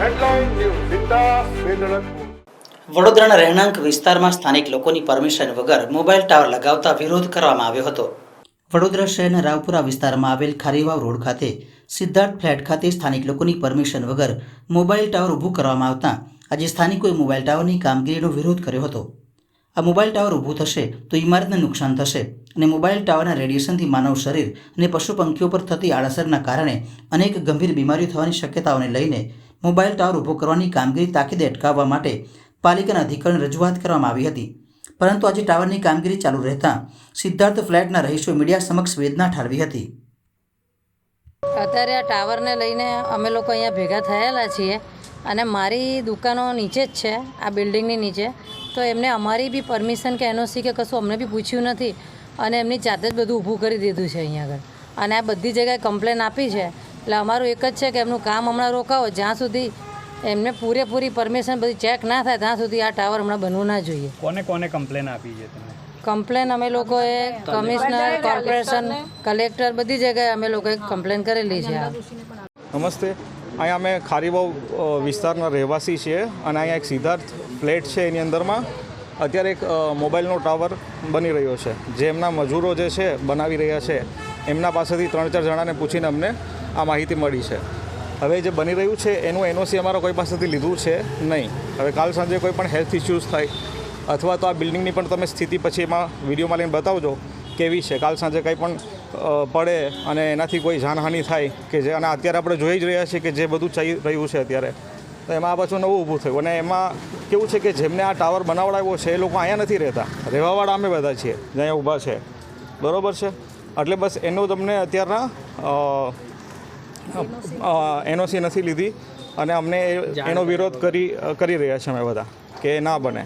Headline news સીધા સુરેન્દ્રનગર. વડોદરાના રહેણાંક વિસ્તારમાં સ્થાનિક લોકોની પરમિશન વગર મોબાઈલ ટાવર લગાવતા વિરોધ કરવામાં આવ્યો હતો. વડોદરા શહેરના રાવપુરા વિસ્તારમાં આવેલ ખારીવાવ રોડ ખાતે સિદ્ધાર્થ ફ્લેટ ખાતે સ્થાનિક લોકોની પરમિશન વગર મોબાઈલ ટાવર ઊભું કરવામાં આવતા આજે સ્થાનિકોએ મોબાઈલ ટાવરની કામગીરીનો વિરોધ કર્યો હતો. આ મોબાઈલ ટાવર ઊભું થશે તો ઇમારતને નુકસાન થશે અને મોબાઈલ ટાવરના રેડિયેશનથી માનવ શરીર અને પશુ પંખીઓ પર થતી આડઅસરના કારણે અનેક ગંભીર બીમારીઓ થવાની શક્યતાઓને લઈને મોબાઈલ ટાવર ઊભો કરવાની કામગીરી તાકીદે અટકાવવા માટે પાલિકાના અધિકારીઓને રજૂઆત કરવામાં આવી હતી. પરંતુ આજે ટાવરની કામગીરી ચાલુ રહેતા સિદ્ધાર્થ ફ્લેટના રહીશોએ મીડિયા સમક્ષ વેદના ઠાલવી હતી. અત્યારે આ ટાવરને લઈને અમે લોકો અહીંયા ભેગા થયેલા છીએ અને મારી દુકાનો નીચે જ છે, આ બિલ્ડિંગની નીચે. તો એમને અમારી બી પરમિશન કે એનઓસી કે કશું અમને બી પૂછ્યું નથી અને એમની જાતે જ બધું ઊભું કરી દીધું છે અહીંયા આગળ. અને આ બધી જગ્યાએ કમ્પ્લેન આપી છે. એટલે અમારું એક જ છે કે એમનું કામ હમણાં રોકાવો, જ્યાં સુધી એમને પૂરેપૂરી પરમિશન બધી ચેક ના થાય ત્યાં સુધી આ ટાવર હમણાં બનવું ના જોઈએ. કોને કોને કમ્પ્લેન આપી છે તમે? કમ્પ્લેન અમે લોકોએ કમિશનર, કોર્પોરેશન, કલેક્ટર બધી જગ્યાએ અમે લોકોએ કમ્પ્લેન કરેલી છે. નમસ્તે, અહીંયા અમે ખારીવાવ વિસ્તારના રહેવાસી છીએ અને અહીંયા એક સિદ્ધાર્થ ફ્લેટ છે, એની અંદરમાં અત્યારે એક મોબાઈલનો ટાવર બની રહ્યો છે. જે એમના મજૂરો જે છે બનાવી રહ્યા છે એમના પાસેથી 3-4 જણાને પૂછીને અમને આ માહિતી મળી છે. હવે જે બની રહ્યું છે એનું એનઓસી અમારા કોઈ પાસેથી લીધું છે નહીં. હવે કાલ સાંજે કોઈ પણ હેલ્થ ઇસ્યુઝ થાય અથવા તો આ બિલ્ડિંગની પણ તમે સ્થિતિ પછી એમાં વિડીયોમાં લઈને બતાવજો કેવી છે. કાલ સાંજે કંઈ પણ પડે અને એનાથી કોઈ જાનહાનિ થાય કે જે, અને અત્યારે આપણે જોઈ જ રહ્યા છીએ કે જે બધું ચાલી રહ્યું છે અત્યારે, તો એમાં આ પાછું નવું ઊભું થયું. અને એમાં કેવું છે કે જેમને આ ટાવર બનાવડાવ્યો છે એ લોકો અહીંયા નથી રહેતા, રહેવાવાળા અમે બધા છીએ જે અહીંયા ઊભા છે, બરાબર છે. એટલે બસ એનું તમને અત્યારના એનઓસી નથી લીધી અને અમને એનો વિરોધ કરી રહ્યા છે અમે બધા કે ના બને.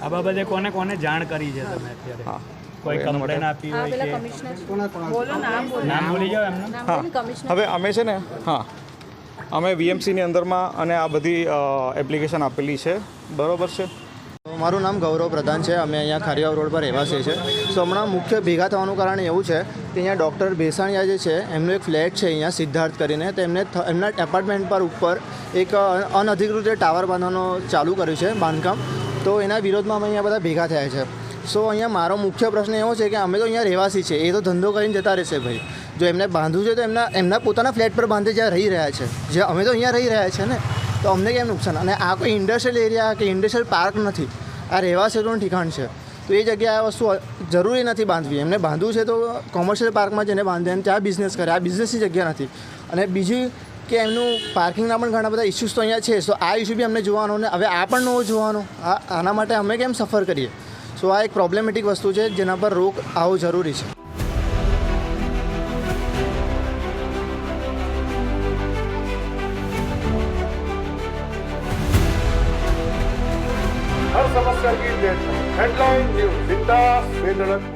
આ બાબતે કોને કોને જાણ કરી છે તમે અત્યારે? હા, કોઈ કમ્પ્લેન આપી હોય કે નામ બોલી જાઓ એમનું? હા, હવે અમે છે ને, હા, અમે વીએમસીની અંદરમાં અને આ બધી એપ્લિકેશન આપેલી છે, બરાબર છે. મારું નામ ગૌરવ પ્રધાન છે. અમે અહીંયા ખારીવાવ રોડ પર રહેવાસી છે. સો હમણાં મુખ્ય ભેગા થવાનું કારણ એવું છે કે અહીંયા ડૉક્ટર ભેસાણીયા જે છે એમનો એક ફ્લેટ છે અહીંયા સિદ્ધાર્થ કરીને, તો એમના એપાર્ટમેન્ટ પર ઉપર એક અનધિકૃત ટાવર બાંધવાનું ચાલુ કર્યું છે બાંધકામ. તો એના વિરોધમાં અમે અહીંયા બધા ભેગા થયા છે. સો અહીંયા મારો મુખ્ય પ્રશ્ન એવો છે કે અમે તો અહીંયા રહેવાસી છે, એ તો ધંધો કરીને જતા રહેશે ભાઈ. જો એમને બાંધવું છે તો એમના પોતાના ફ્લેટ પર બાંધે જ્યાં રહી રહ્યા છે, જે અમે તો અહીંયા રહી રહ્યા છે ને, તો અમને કેમ નુકસાન? અને આ કોઈ ઇન્ડસ્ટ્રીયલ એરિયા કે ઇન્ડસ્ટ્રીયલ પાર્ક નથી, આ રહેવાસીઓનું ઠીકાણ છે. તો એ જગ્યાએ આ વસ્તુ જરૂરી નથી બાંધવી. એમને બાંધવું છે તો કોમર્શિયલ પાર્કમાં જઈને બાંધે અને ત્યાં બિઝનેસ કરે. આ બિઝનેસની જગ્યા નથી. અને બીજી કે એમનું પાર્કિંગના પણ ઘણા બધા ઇસ્યુઝ તો અહીંયા છે. સો આ ઇસ્યુ બી અમને જોવાનો ને હવે આ પણ નવો જોવાનો. આના માટે અમે કેમ સફર કરીએ? સો આ એક પ્રોબ્લેમેટિક વસ્તુ છે જેના પર રોક આવવો જરૂરી છે. हर समस्या की हेडलाइन न्यूज સીધા સુરેન્દ્રનગર.